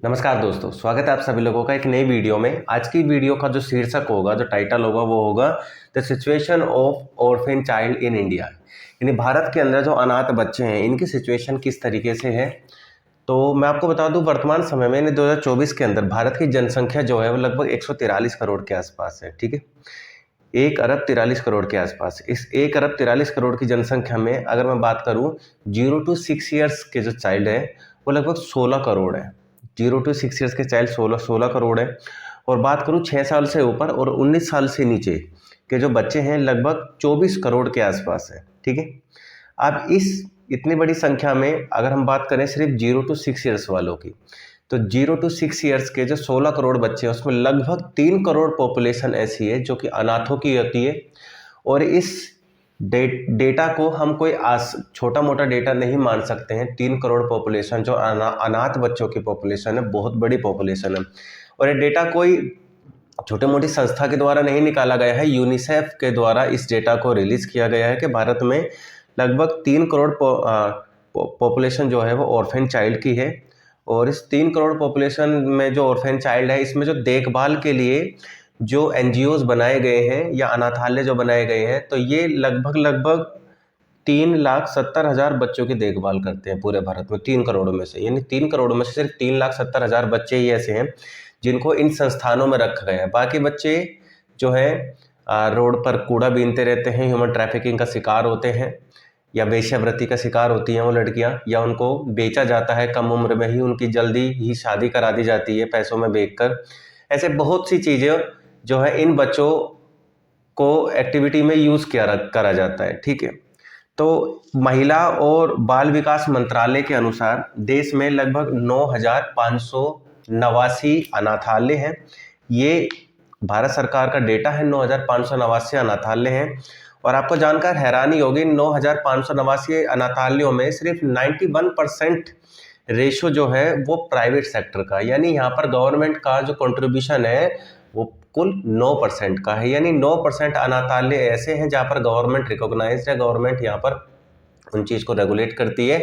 नमस्कार दोस्तों, स्वागत है आप सभी लोगों का एक नई वीडियो में। आज की वीडियो का जो शीर्षक होगा, जो टाइटल होगा वो होगा the situation of orphan child in India. यानी भारत के अंदर जो अनाथ बच्चे हैं इनकी सिचुएशन किस तरीके से है। तो मैं आपको बता दूं, वर्तमान समय में यानी 2024 के अंदर भारत की जनसंख्या जो है वो लगभग 143 करोड़ के आसपास है। ठीक है, 1 अरब 43 करोड़ के आसपास। इस 1 अरब 43 करोड़ की जनसंख्या में अगर मैं बात करूं, 0 to 6 ईयर्स के जो चाइल्ड है वो लगभग 16 करोड़ है। 0 to 6 ईयर्स के चाइल्ड 16 करोड़ है। और बात करूं 6 साल से ऊपर और 19 साल से नीचे के जो बच्चे हैं लगभग 24 करोड़ के आसपास है। ठीक है, अब इस इतनी बड़ी संख्या में अगर हम बात करें सिर्फ 0 to 6 ईयर्स वालों की, तो 0 to 6 ईयर्स के जो 16 करोड़ बच्चे हैं उसमें लगभग 3 करोड़ पॉपुलेशन ऐसी है जो कि अनाथों की होती है। और इस डेटा को हम कोई छोटा मोटा डेटा नहीं मान सकते हैं। 3 करोड़ पॉपुलेशन जो अनाथ बच्चों की पॉपुलेशन है, बहुत बड़ी पॉपुलेशन है। और ये डेटा कोई छोटी मोटी संस्था के द्वारा नहीं निकाला गया है, यूनिसेफ के द्वारा इस डेटा को रिलीज किया गया है कि भारत में लगभग 3 करोड़ पॉपुलेशन जो है वो ऑर्फन चाइल्ड की है। और इस 3 करोड़ पॉपुलेशन में जो ऑर्फन चाइल्ड है, इसमें जो देखभाल के लिए जो एनजीओज बनाए गए हैं या अनाथालय जो बनाए गए हैं, तो ये लगभग 3,70,000 बच्चों की देखभाल करते हैं पूरे भारत में। 3 करोड़ में से, यानी 3 करोड़ में से सिर्फ 3,70,000 बच्चे ही ऐसे हैं जिनको इन संस्थानों में रखा गया है। बाकी बच्चे जो है रोड पर कूड़ा बीनते रहते हैं, ह्यूमन ट्रैफिकिंग का शिकार होते हैं या वेश्यावृत्ति का शिकार होती हैं वो लड़कियां, या उनको बेचा जाता है कम उम्र में ही, उनकी जल्दी ही शादी करा दी जाती है पैसों में बेचकर। ऐसे बहुत सी चीज़ें जो है इन बच्चों को एक्टिविटी में यूज़ करा जाता है। ठीक है, तो महिला और बाल विकास मंत्रालय के अनुसार देश में लगभग 9,589 अनाथालय हैं। ये भारत सरकार का डेटा है, 9,589 अनाथालय हैं। और आपको जानकर हैरानी होगी, 9,589 अनाथालयों में सिर्फ 91% रेशो जो है वो प्राइवेट सेक्टर का, यानी यहाँ पर गवर्नमेंट का जो कंट्रीब्यूशन है वो कुल 9% का है। यानी 9% अनाथालय ऐसे हैं जहाँ पर गवर्नमेंट रिकॉग्नाइज्ड है, गवर्नमेंट यहाँ पर उन चीज़ को रेगुलेट करती है।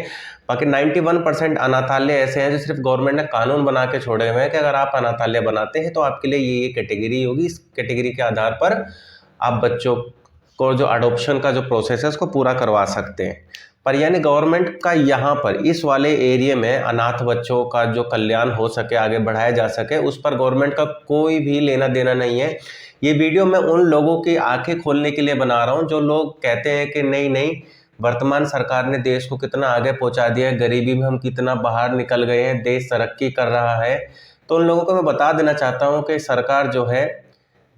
बाकी 91% अनाथालय ऐसे हैं जो सिर्फ गवर्नमेंट ने कानून बना के छोड़े हुए हैं कि अगर आप अनाथालय बनाते हैं तो आपके लिए ये कैटेगरी होगी, इस कैटेगरी के आधार पर आप बच्चों को जो अडॉप्शन का जो प्रोसेस है उसको पूरा करवा सकते हैं। पर यानी गवर्नमेंट का यहाँ पर इस वाले एरिया में अनाथ बच्चों का जो कल्याण हो सके, आगे बढ़ाया जा सके, उस पर गवर्नमेंट का कोई भी लेना देना नहीं है। ये वीडियो मैं उन लोगों की आंखें खोलने के लिए बना रहा हूँ जो लोग कहते हैं कि नहीं नहीं, वर्तमान सरकार ने देश को कितना आगे पहुंचा दिया है, गरीबी में हम कितना बाहर निकल गए हैं, देश तरक्की कर रहा है। तो उन लोगों को मैं बता देना चाहता हूँ कि सरकार जो है,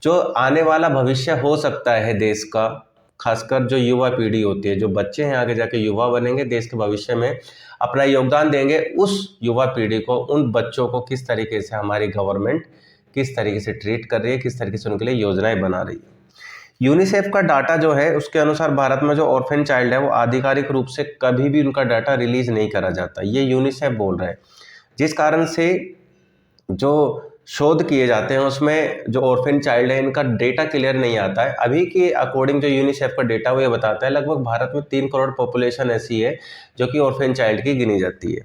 जो आने वाला भविष्य हो सकता है देश का, खासकर जो युवा पीढ़ी होती है, जो बच्चे हैं आगे जाके युवा बनेंगे, देश के भविष्य में अपना योगदान देंगे, उस युवा पीढ़ी को, उन बच्चों को किस तरीके से हमारी गवर्नमेंट किस तरीके से ट्रीट कर रही है, किस तरीके से उनके लिए योजनाएं बना रही है। यूनिसेफ का डाटा जो है उसके अनुसार भारत में जो ऑर्फन चाइल्ड है वो आधिकारिक रूप से कभी भी उनका डाटा रिलीज नहीं करा जाता, ये यूनिसेफ बोल रहा है। जिस कारण से जो शोध किए जाते हैं उसमें जो ऑर्फन चाइल्ड है इनका डेटा क्लियर नहीं आता है। अभी के अकॉर्डिंग जो यूनिसेफ का डेटा वो ये बताता है लगभग भारत में 3 करोड़ पॉपुलेशन ऐसी है जो कि ऑर्फन चाइल्ड की गिनी जाती है।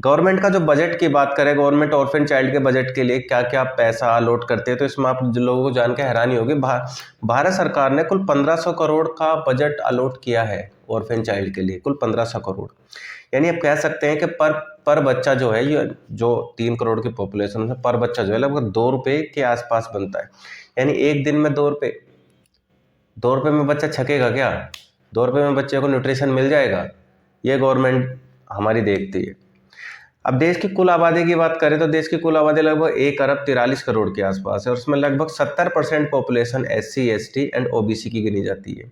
गवर्नमेंट का जो बजट की बात करें, गवर्नमेंट ऑर्फन चाइल्ड के बजट के लिए क्या क्या पैसा अलॉट करते हैं, तो इसमें आप लोगों को जानकर हैरानी होगी। भारत सरकार ने कुल 1500 करोड़ का बजट अलॉट किया है ऑर्फन चाइल्ड के लिए, कुल 1500 करोड़। यानी आप कह सकते हैं कि पर बच्चा जो है, ये जो 3 करोड़ की पॉपुलेशन है, पर बच्चा जो है लगभग 2 रुपये के आसपास बनता है। यानी एक दिन में 2 रुपये में बच्चा छकेगा क्या? 2 रुपये में बच्चे को न्यूट्रिशन मिल जाएगा? ये गवर्नमेंट हमारी देखती है। अब देश की कुल आबादी की बात करें तो देश की कुल आबादी लगभग 1 अरब 43 करोड़ के आसपास है और उसमें लगभग 70% population SC ST and OBC की गिनी जाती है।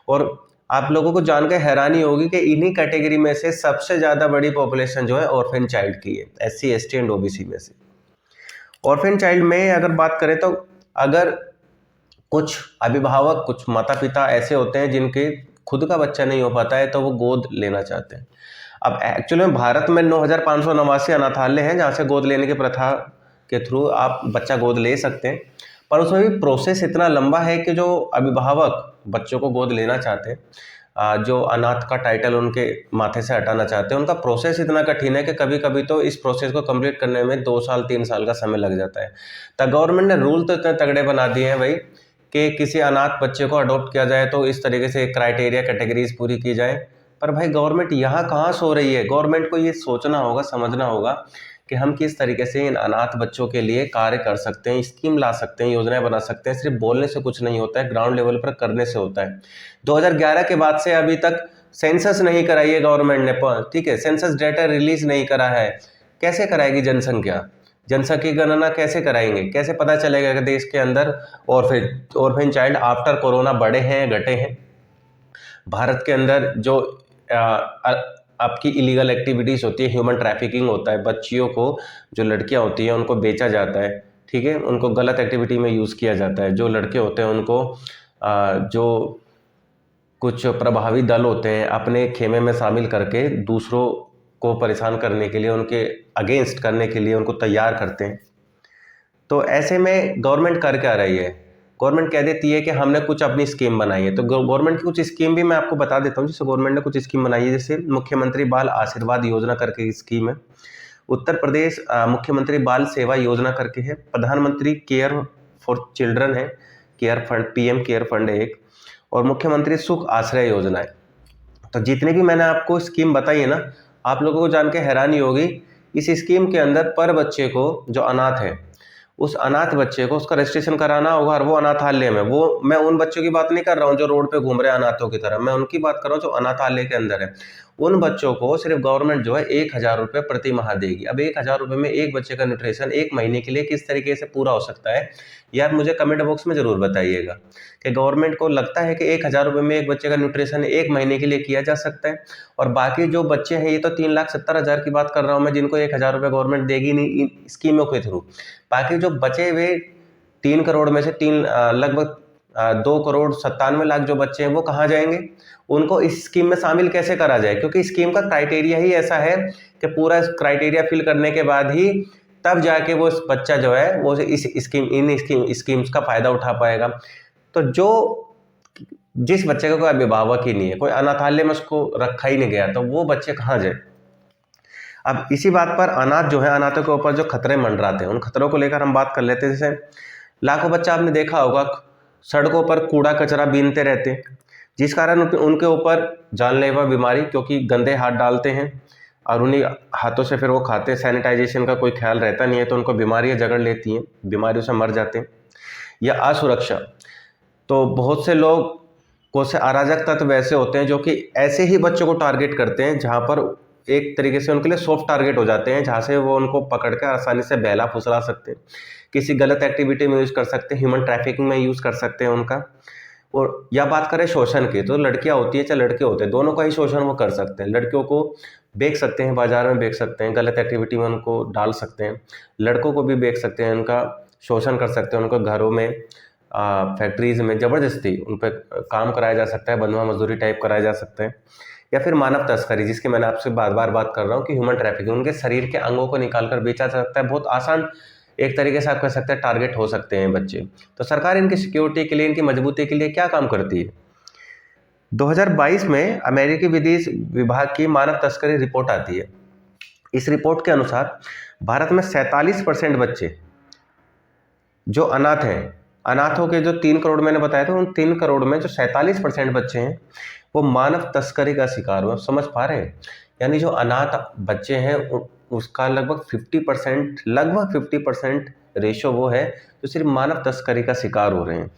और आप लोगों को जानकर हैरानी होगी कि इन्हीं कैटेगरी में से सबसे ज़्यादा बड़ी पॉपुलेशन जो है ऑर्फन चाइल्ड की है, SC ST एंड OBC में से। ऑर्फन चाइल्ड में अगर बात करें तो अगर कुछ अभिभावक, कुछ माता पिता ऐसे होते हैं जिनके खुद का बच्चा नहीं हो पाता है तो वो गोद लेना चाहते हैं। अब एक्चुअली में भारत में 9,589 अनाथालय हैं जहाँ से गोद लेने की प्रथा के थ्रू आप बच्चा गोद ले सकते हैं, पर उसमें भी प्रोसेस इतना लंबा है कि जो अभिभावक बच्चों को गोद लेना चाहते हैं जो अनाथ का टाइटल उनके माथे से हटाना चाहते हैं, उनका प्रोसेस इतना कठिन है कि कभी कभी तो इस प्रोसेस को कंप्लीट करने में 2 साल 3 साल का समय लग जाता है। तो गवर्नमेंट ने रूल तो इतने तगड़े बना दिए हैं भाई कि किसी अनाथ बच्चे को अडॉप्ट किया जाए तो इस तरीके से क्राइटेरिया कैटेगरीज पूरी की जाए। पर भाई गवर्नमेंट यहाँ कहाँ सो रही है। गवर्नमेंट को ये सोचना होगा, समझना होगा कि हम किस तरीके से इन अनाथ बच्चों के लिए कार्य कर सकते हैं, स्कीम ला सकते हैं, योजनाएं बना सकते हैं। सिर्फ बोलने से कुछ नहीं होता है, ग्राउंड लेवल पर करने से होता है। 2011 के बाद से अभी तक सेंसस नहीं कराई है गवर्नमेंट ने, ठीक है, सेंसस डेटा रिलीज नहीं करा है। कैसे कराएगी जनसंख्या, जनसंख्या की गणना कैसे कराएंगे, कैसे पता चलेगा कि देश के अंदर ऑर्फन चाइल्ड आफ्टर कोरोना बढ़े हैं घटे हैं। भारत के अंदर जो आपकी इलीगल एक्टिविटीज होती है, ह्यूमन ट्रैफिकिंग होता है, बच्चियों को, जो लड़कियां होती हैं उनको बेचा जाता है, ठीक है, उनको गलत एक्टिविटी में यूज़ किया जाता है। जो लड़के होते हैं उनको जो कुछ प्रभावी दल होते हैं अपने खेमे में शामिल करके दूसरों को परेशान करने के लिए, उनके अगेंस्ट करने के लिए उनको तैयार करते हैं। तो ऐसे में गवर्नमेंट कर क्या रही है, गवर्नमेंट कह देती है कि हमने कुछ अपनी स्कीम बनाई है। तो गवर्नमेंट की कुछ स्कीम भी मैं आपको बता देता हूँ। जैसे गवर्नमेंट ने कुछ स्कीम बनाई है, जैसे मुख्यमंत्री बाल आशीर्वाद योजना करके स्कीम है, उत्तर प्रदेश मुख्यमंत्री बाल सेवा योजना करके है, प्रधानमंत्री केयर फॉर चिल्ड्रन है, care fund, PM care fund है एक, और मुख्यमंत्री सुख आश्रय योजना है। तो जितने भी मैंने आपको स्कीम बताई है ना, आप लोगों को जान के हैरानी होगी, इस स्कीम के अंदर पर बच्चे को, जो अनाथ है, उस अनाथ बच्चे को उसका रजिस्ट्रेशन कराना होगा, और वो अनाथालय में। वो मैं उन बच्चों की बात नहीं कर रहा हूँ जो रोड पे घूम रहे हैं अनाथों की तरह, मैं उनकी बात कर रहा हूँ जो अनाथालय के अंदर है। उन बच्चों को सिर्फ गवर्नमेंट जो है 1,000 रुपये प्रति माह देगी। अब 1,000 रुपये में एक बच्चे का न्यूट्रिशन एक महीने के लिए किस तरीके से पूरा हो सकता है, यार मुझे कमेंट बॉक्स में जरूर बताइएगा कि गवर्नमेंट को लगता है कि 1,000 रुपये में एक बच्चे का न्यूट्रिशन एक महीने के लिए किया जा सकता है। और बाकी जो बच्चे हैं, ये तो 3,70,000 की बात कर रहा हूँ मैं, जिनको 1,000 रुपये गवर्नमेंट देगी नहीं इन स्कीमों के थ्रू। बाकी जो बचे हुए 3 करोड़ में से लगभग 2,97,00,000 जो बच्चे हैं वो कहाँ जाएंगे, उनको इस स्कीम में शामिल कैसे करा जाए, क्योंकि स्कीम का क्राइटेरिया ही ऐसा है कि पूरा क्राइटेरिया फिल करने के बाद ही तब जाके वो बच्चा जो है वो इस स्कीम्स का फायदा उठा पाएगा। तो जिस बच्चे का कोई अभिभावक ही नहीं है, कोई अनाथालय में उसको रखा ही नहीं गया, तो वो बच्चे कहाँ जाए। अब इसी बात पर अनाथ जो है, अनाथों के ऊपर जो खतरे मंडराते हैं, उन खतरों को लेकर हम बात कर लेते हैं। जैसे लाखों बच्चा आपने देखा होगा सड़कों पर कूड़ा कचरा बीनते रहते हैं, जिस कारण उनके ऊपर जानलेवा बीमारी, क्योंकि गंदे हाथ डालते हैं और उन्हीं हाथों से फिर वो खाते हैं, सैनिटाइजेशन का कोई ख्याल रहता नहीं है, तो उनको बीमारियां जकड़ लेती हैं, बीमारियों से मर जाते हैं। या असुरक्षा, तो बहुत से लोग को से अराजक तत्व वैसे होते हैं जो कि ऐसे ही बच्चों को टारगेट करते हैं जहां पर एक तरीके से उनके लिए सॉफ्ट टारगेट हो जाते हैं, जहां से वो उनको पकड़ कर आसानी से बहला फुसला सकते हैं, किसी गलत एक्टिविटी में यूज़ कर सकते हैं, ह्यूमन ट्रैफिकिंग में यूज़ कर सकते हैं उनका। और या बात करें शोषण की, तो लड़कियां होती है चाहे लड़के होते हैं, दोनों का ही शोषण वो कर सकते हैं। लड़कियों को बेच सकते हैं, बाजार में बेच सकते हैं, गलत एक्टिविटी में उनको डाल सकते हैं। लड़कों को भी बेच सकते हैं, उनका शोषण कर सकते हैं, उनको घरों में फैक्ट्रीज में ज़बरदस्ती उन पर काम कराया जा सकता है, बंधुआ मजदूरी टाइप कराया जा सकता है। या फिर मानव तस्करी, जिसकी मैंने आपसे बार बार बात कर रहा हूँ कि ह्यूमन ट्रैफिकिंग, उनके शरीर के अंगों को निकाल कर बेचा जा सकता है। बहुत आसान एक तरीके से आप कह सकते हैं टारगेट हो सकते हैं बच्चे। तो सरकार इनकी सिक्योरिटी के लिए, इनकी मजबूती के लिए क्या काम करती है। 2022 में अमेरिकी विदेश विभाग की मानव तस्करी रिपोर्ट आती है। इस रिपोर्ट के अनुसार भारत में 47% बच्चे जो अनाथ हैं, अनाथों के जो 3 करोड़ मैंने बताया था, उन 3 करोड़ में जो 47% बच्चे हैं वो मानव तस्करी का शिकार हुए। समझ पा रहे हैं, यानी जो अनाथ बच्चे हैं उसका लगभग 50% रेशो वो है जो सिर्फ मानव तस्करी का शिकार हो रहे हैं।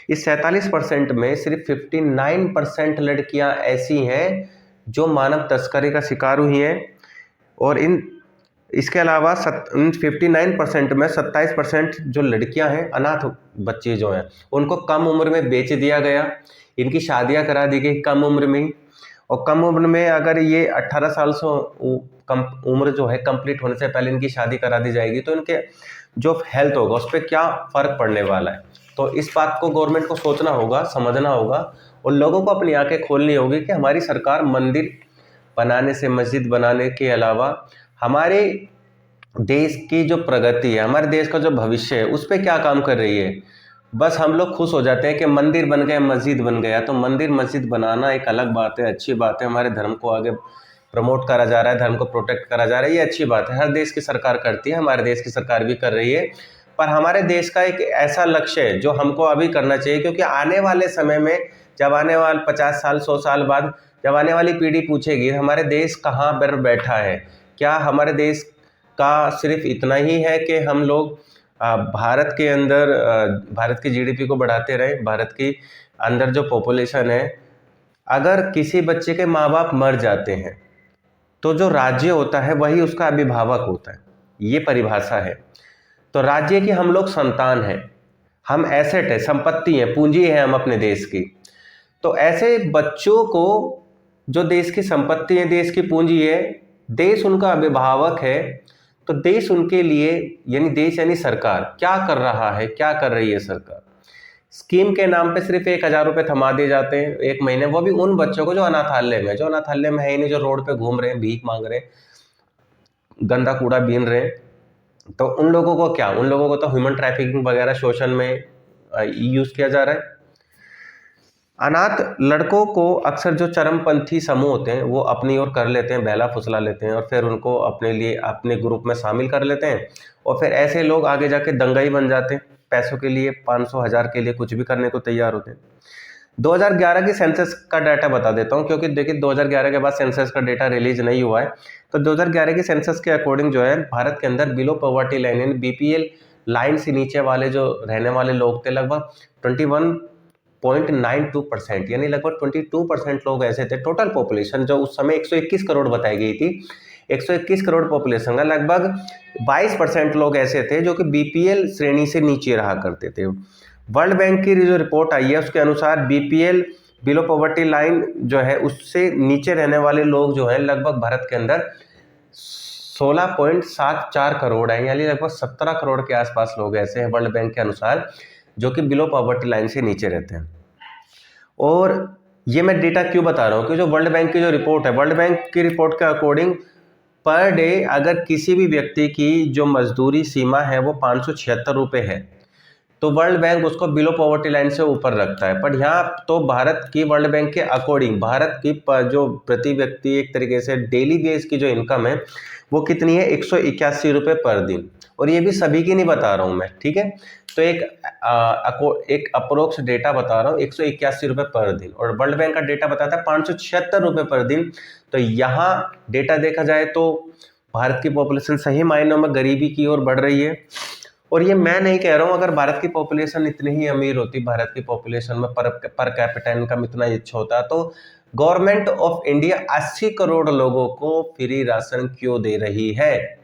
इस 47% में सिर्फ 59% लड़कियां ऐसी हैं जो मानव तस्करी का शिकार हुई हैं, और इसके अलावा 59% में 27% जो लड़कियां हैं, अनाथ बच्चे जो हैं, उनको कम उम्र में बेच दिया गया, इनकी शादियां करा दी गई कम उम्र में ही। और कम उम्र में अगर ये 18 साल से कम उम्र जो है कंप्लीट होने से पहले इनकी शादी करा दी जाएगी, तो इनके जो हेल्थ होगा उस पर क्या फ़र्क पड़ने वाला है। तो इस बात को गवर्नमेंट को सोचना होगा, समझना होगा, और लोगों को अपनी आंखें खोलनी होगी कि हमारी सरकार मंदिर बनाने से, मस्जिद बनाने के अलावा हमारे देश की जो प्रगति है, हमारे देश का जो भविष्य है, उस पर क्या काम कर रही है। बस हम लोग खुश हो जाते हैं कि मंदिर बन गया, मस्जिद बन गया। तो मंदिर मस्जिद बनाना एक अलग बात है, अच्छी बात है, हमारे धर्म को आगे प्रमोट करा जा रहा है, धर्म को प्रोटेक्ट करा जा रहा है, ये अच्छी बात है। हर देश की सरकार करती है, हमारे देश की सरकार भी कर रही है। पर हमारे देश का एक ऐसा लक्ष्य है जो हमको अभी करना चाहिए, क्योंकि आने वाले समय में, जब आने वाले 50 साल 100 साल बाद जब आने वाली पीढ़ी पूछेगी हमारे देश कहाँ पर बैठा है, क्या हमारे देश का सिर्फ इतना ही है कि हम लोग भारत के अंदर भारत की जीडीपी को बढ़ाते रहे, भारत के अंदर जो पॉपुलेशन है, अगर किसी बच्चे के माँ बाप मर जाते हैं तो जो राज्य होता है वही उसका अभिभावक होता है, ये परिभाषा है। तो राज्य की हम लोग संतान हैं, हम एसेट है, संपत्ति है, पूंजी है हम अपने देश की। तो ऐसे बच्चों को, जो देश की संपत्ति है, देश की पूंजी है, देश उनका अभिभावक है, तो देश उनके लिए, यानी देश यानी सरकार क्या कर रहा है, क्या कर रही है सरकार? स्कीम के नाम पे सिर्फ 1,000 रुपये थमा दिए जाते हैं एक महीने, वो भी उन बच्चों को जो अनाथालय में है ही नहीं, जो रोड पे घूम रहे हैं, भीख मांग रहे हैं, गंदा कूड़ा बीन रहे हैं। तो उन लोगों को क्या, उन लोगों को तो ह्यूमन ट्रैफिकिंग वगैरह शोषण में यूज किया जा रहा है। अनाथ लड़कों को अक्सर जो चरमपंथी समूह होते हैं वो अपनी ओर कर लेते हैं, बहला फुसला लेते हैं और फिर उनको अपने लिए अपने ग्रुप में शामिल कर लेते हैं। और फिर ऐसे लोग आगे जाके दंगाई बन जाते हैं, पैसों के लिए, 500 हज़ार के लिए कुछ भी करने को तैयार होते हैं। 2011 की सेंसस का डाटा बता देता हूँ, क्योंकि देखिए 2011 के बाद सेंसस का डेटा रिलीज नहीं हुआ है। तो 2011 की सेंसस के अकॉर्डिंग जो है, भारत के अंदर बिलो पॉवर्टी लाइन यानी बीपीएल लाइन से नीचे वाले जो रहने वाले लोग थे, लगभग 21.92%, यानी लगभग 22% लोग ऐसे थे। टोटल पॉपुलेशन जो उस समय 121 करोड़ बताई गई थी, 121 करोड़ पॉपुलेशन का लगभग 22% लोग ऐसे थे जो कि बीपीएल श्रेणी से नीचे रहा करते थे। वर्ल्ड बैंक की जो रिपोर्ट आई है उसके अनुसार बीपीएल बिलो पॉवर्टी लाइन जो है उससे नीचे रहने वाले लोग जो है लगभग भारत के अंदर 16.74 करोड़ है, यानी लगभग 17 करोड़ के आसपास लोग ऐसे हैं वर्ल्ड बैंक के अनुसार जो कि बिलो पॉवर्टी लाइन से नीचे रहते हैं। और ये मैं डेटा क्यों बता रहा हूँ कि जो वर्ल्ड बैंक की जो रिपोर्ट है, वर्ल्ड बैंक की रिपोर्ट के अकॉर्डिंग पर डे अगर किसी भी व्यक्ति की जो मजदूरी सीमा है वो 576 रुपये है, तो वर्ल्ड बैंक उसको बिलो पॉवर्टी लाइन से ऊपर रखता है। पर यहाँ तो भारत की वर्ल्ड बैंक के अकॉर्डिंग भारत की जो प्रति व्यक्ति एक तरीके से डेली बेस की जो इनकम है वो कितनी है, 181 रुपये पर दिन। और ये भी सभी की नहीं बता रहा हूँ मैं, ठीक है। तो एक अप्रोक्स डेटा बता रहा हूँ, 181 रुपये पर दिन, और वर्ल्ड बैंक का डेटा बताता है 576 रुपये पर दिन। तो यहाँ डेटा देखा जाए तो भारत की पॉपुलेशन सही मायनों में गरीबी की ओर बढ़ रही है। और ये मैं नहीं कह रहा हूँ, अगर भारत की पॉपुलेशन इतनी ही अमीर होती, भारत की पॉपुलेशन में पर कैपिटा इनकम इतना अच्छा होता, तो गवर्नमेंट ऑफ इंडिया 80 करोड़ लोगों को फ्री राशन क्यों दे रही है?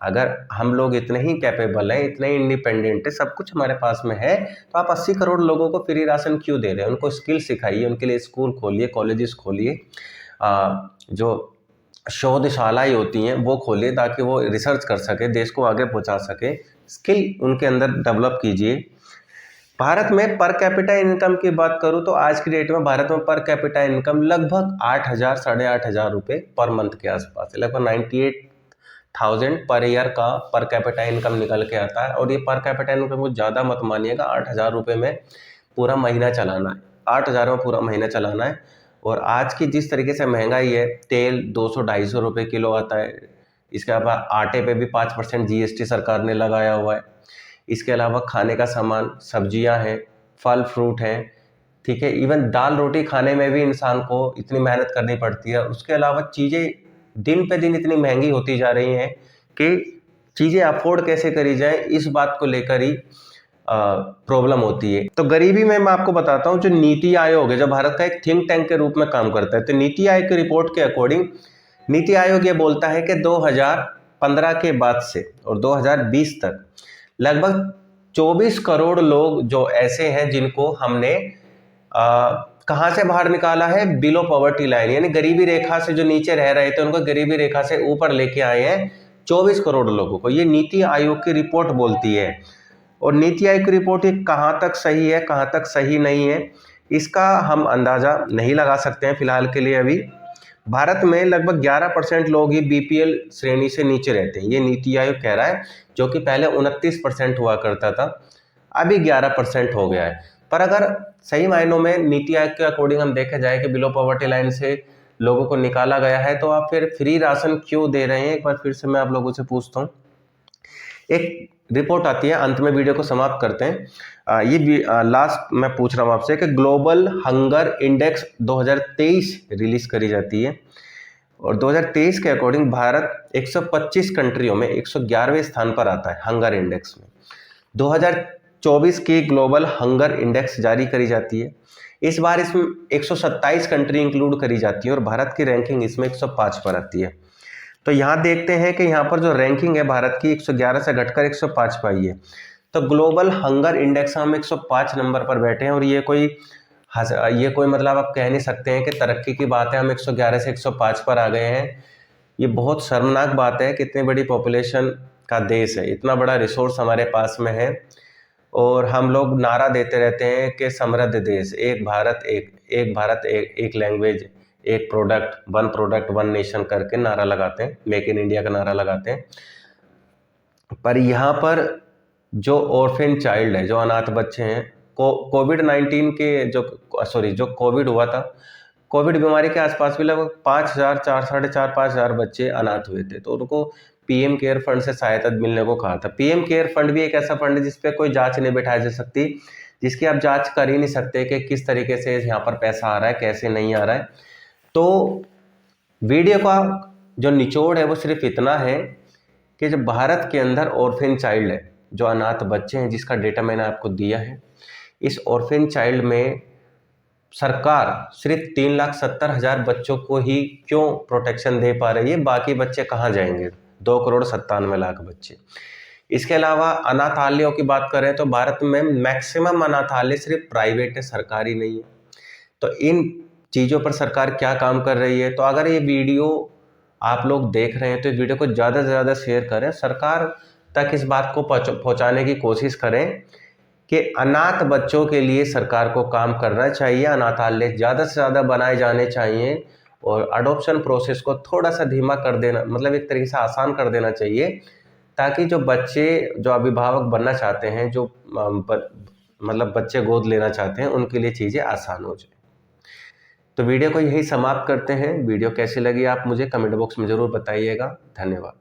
अगर हम लोग इतने ही कैपेबल हैं, इतने इंडिपेंडेंट है, सब कुछ हमारे पास में है, तो आप 80 करोड़ लोगों को फ्री राशन क्यों दे रहे हैं? उनको स्किल सिखाइए, उनके लिए स्कूल खोलिए, कॉलेजेस खोलिए, जो शोधशालाएं होती हैं वो खोलिए ताकि वो रिसर्च कर सके, देश को आगे पहुंचा सके, स्किल उनके अंदर डेवलप कीजिए। भारत में पर कैपिटा इनकम की बात करूं तो आज की डेट में भारत में पर कैपिटा इनकम लगभग 8,000 साढ़े 8,000 रुपये पर मंथ के आसपास है, लगभग 98,000 पर ईयर का पर कैपिटा इनकम निकल के आता है। और ये पर कैपिटा इनकम को ज़्यादा मत मानिएगा, 8,000 रुपये में पूरा महीना चलाना है, 8,000 में पूरा महीना चलाना है। और आज की जिस तरीके से महंगाई है, तेल 200-250 रुपये किलो आता है, इसके अलावा आटे पे भी 5% जीएसटी सरकार ने लगाया हुआ है, इसके अलावा खाने का सामान, सब्जियां हैं, फल फ्रूट हैं, ठीक है, इवन दाल रोटी खाने में भी इंसान को इतनी मेहनत करनी पड़ती है। उसके अलावा चीज़ें दिन पे दिन इतनी महंगी होती जा रही हैं कि चीज़ें अफोर्ड कैसे करी जाए, इस बात को लेकर ही प्रॉब्लम होती है। तो गरीबी में मैं आपको बताता हूँ, जो नीति आयोग है, जो भारत का एक थिंक टैंक के रूप में काम करता है, तो नीति आयोग की रिपोर्ट के अकॉर्डिंग नीति आयोग ये बोलता है कि 2015 के बाद से और 2020 तक लगभग 24 करोड़ लोग जो ऐसे हैं जिनको हमने कहाँ से बाहर निकाला है, बिलो पॉवर्टी लाइन, यानी गरीबी रेखा से जो नीचे रह रहे थे उनको गरीबी रेखा से ऊपर लेके आए हैं 24 करोड़ लोगों को। ये नीति आयोग की रिपोर्ट बोलती है। और नीति आयोग की रिपोर्ट ये कहाँ तक सही है, कहाँ तक सही नहीं है, इसका हम अंदाज़ा नहीं लगा सकते हैं फिलहाल के लिए। अभी भारत में लगभग 11% लोग ही बीपीएल श्रेणी से नीचे रहते हैं, ये नीति आयोग कह रहा है, जो कि पहले 29% हुआ करता था। अभी 11% हो गया है। पर अगर सही मायनों में नीति आयोग के अकॉर्डिंग हम देखा जाए कि बिलो पॉवर्टी लाइन से लोगों को निकाला गया है, तो आप फिर फ्री राशन क्यों दे रहे हैं? एक बार फिर से मैं आप लोगों से पूछता हूँ। एक रिपोर्ट आती है, अंत में वीडियो को समाप्त करते हैं। ये लास्ट मैं पूछ रहा हूँ आपसे कि ग्लोबल हंगर इंडेक्स 2023 रिलीज करी जाती है और 2023 के अकॉर्डिंग भारत 125 कंट्रियों में 111वें स्थान पर आता है हंगर इंडेक्स में। 2024 की ग्लोबल हंगर इंडेक्स जारी करी जाती है। इस बार इसमें 127 कंट्री इंक्लूड करी जाती है और भारत की रैंकिंग इसमें 105 पर आती है। तो यहाँ देखते हैं कि यहाँ पर जो रैंकिंग है भारत की 111 से घटकर 105 पर आई है। तो ग्लोबल हंगर इंडेक्स हम 105 नंबर पर बैठे हैं और ये कोई मतलब आप कह नहीं सकते हैं कि तरक्की की बात है, हम 111 से 105 पर आ गए हैं। ये बहुत शर्मनाक बात है कि इतनी बड़ी पॉपुलेशन का देश है, इतना बड़ा रिसोर्स हमारे पास में है और हम लोग नारा देते रहते हैं कि समृद्ध देश, एक भारत एक लैंग्वेज, एक प्रोडक्ट, वन नेशन करके नारा लगाते हैं, मेक इन इंडिया का नारा लगाते हैं। पर यहाँ पर जो ऑर्फेन चाइल्ड है, जो अनाथ बच्चे हैं, कोविड-19 के जो कोविड हुआ था, कोविड बीमारी के आसपास भी लगभग 5,000 साढ़े 4-5,000 बच्चे अनाथ हुए थे। तो उनको पीएम केयर फंड से सहायता मिलने को कहा था। पीएम केयर फंड भी एक ऐसा फंड है जिसपे कोई जांच नहीं बैठाई जा सकती, जिसकी आप जांच कर ही नहीं सकते कि किस तरीके से यहाँ पर पैसा आ रहा है, कैसे नहीं आ रहा है। तो वीडियो का जो निचोड़ है वो सिर्फ इतना है कि जो भारत के अंदर ऑर्फेन चाइल्ड है, जो अनाथ बच्चे हैं, जिसका डेटा मैंने आपको दिया है, इस ऑर्फेन चाइल्ड में सरकार सिर्फ 3,70,000 बच्चों को ही क्यों प्रोटेक्शन दे पा रही है, बाकी बच्चे कहाँ जाएंगे? 2,97,00,000 बच्चे। इसके अलावा अनाथालयों की बात करें तो भारत में मैक्सिमम अनाथालय सिर्फ प्राइवेट है, सरकारी नहीं है। तो इन चीज़ों पर सरकार क्या काम कर रही है? तो अगर ये वीडियो आप लोग देख रहे हैं तो इस वीडियो को ज़्यादा से ज़्यादा शेयर करें, सरकार तक इस बात को पहुँचाने की कोशिश करें कि अनाथ बच्चों के लिए सरकार को काम करना चाहिए, अनाथालय ज़्यादा से ज़्यादा बनाए जाने चाहिए और अडॉप्शन प्रोसेस को थोड़ा सा धीमा कर देना, मतलब एक तरीके से आसान कर देना चाहिए, ताकि जो बच्चे जो अभिभावक बनना चाहते हैं, जो मतलब बच्चे गोद लेना चाहते हैं, उनके लिए चीज़ें आसान हो जाए। तो वीडियो को यही समाप्त करते हैं। वीडियो कैसी लगी आप मुझे कमेंट बॉक्स में ज़रूर बताइएगा। धन्यवाद।